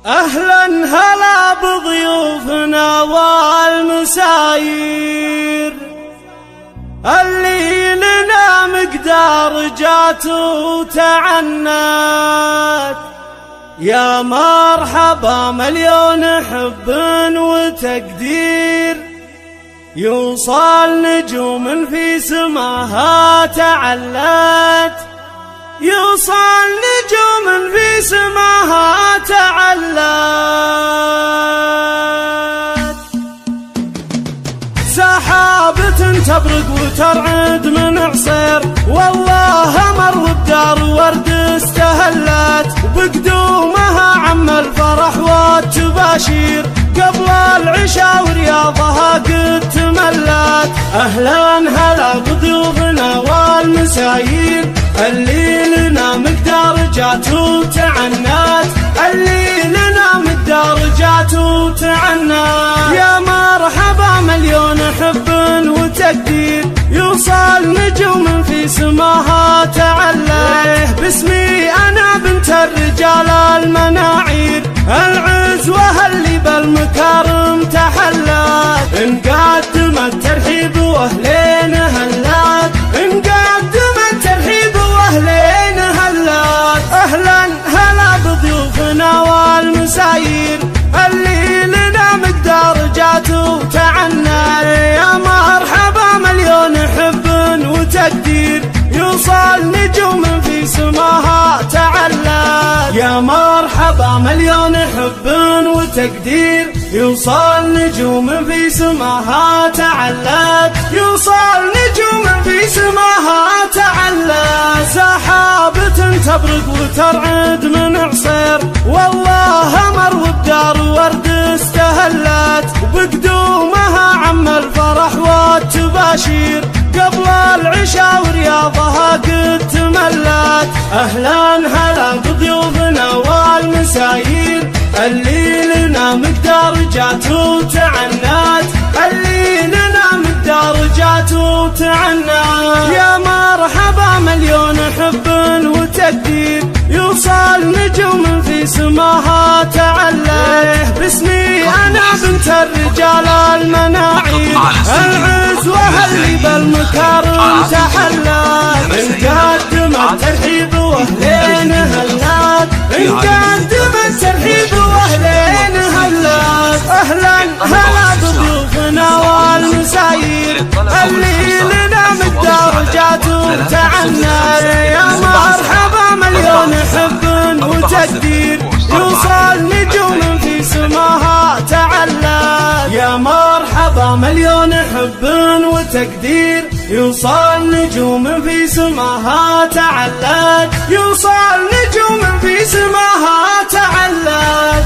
أهلا هلا بضيوفنا والمساير اللي لنا مقدار جات وتعنت. يا مرحبا مليون حب وتقدير يوصل نجوم في سماها تعلت. يوصل نجوم في سماها تعلت. سحابة تبرق وترعد من عصير والله مر وبدار ورد استهلت. بقدومها عم الفرح والتباشير قبل العشاء ورياضها قد تملت. أهلا هلا بضيوفنا والمساير اللي لنا مقدار جات وتعنت. اللي لنا مقدار جات وتعنت. يا مرحبا مليون حب وتقدير يوصل نجوم في سماها تعلت. باسمي أنا بنت الرجال المناعير العزوة اللي بالمكارم تحلت. نقدم الترحيب واهلين هلات. نقدم الترحيب واهلين هلات. اهلا هلا بضيوفنا والمساير اللي لنا مقدار جات وتعنت. يا مرحبا مليون حب وتقدير يوصل نجوم في سماها تعلت. يا مرحبا مليون حب وتقدير يوصل نجوم في سماها تعلت. يوصل نجوم في سماها تعلت. سحابة تبرق وترعد من عصير والله مر وبدار ورد استهلت. وبقدومها عم الفرح والتباشير قبل العشاء ورياضها قد تملت. أهلا هلا بضيوفنا والمساير اللي لنا مقدار جات وتعنت. اللي لنا مقدار جات وتعنت. يا مرحبا مليون حب وتقدير يوصل نجوم في سماها تعلت. باسمي أنا بنت الرجال المناعير العزوة اللي بالمكارم تحلت. نقدم الترحيب واهلين هلات. نقدم الترحيب واهلين هلات. اهلا هلا بضيوفنا والمساير اللي لنا مقدار جات وتعنت. يا مرحبا مليون حب وتقدير يوصل نجوم في سماها تعلت. يا مرحبا مليون حب وتقدير يوصل نجوم في سماها تعلت. يوصل نجوم في سماها تعلت.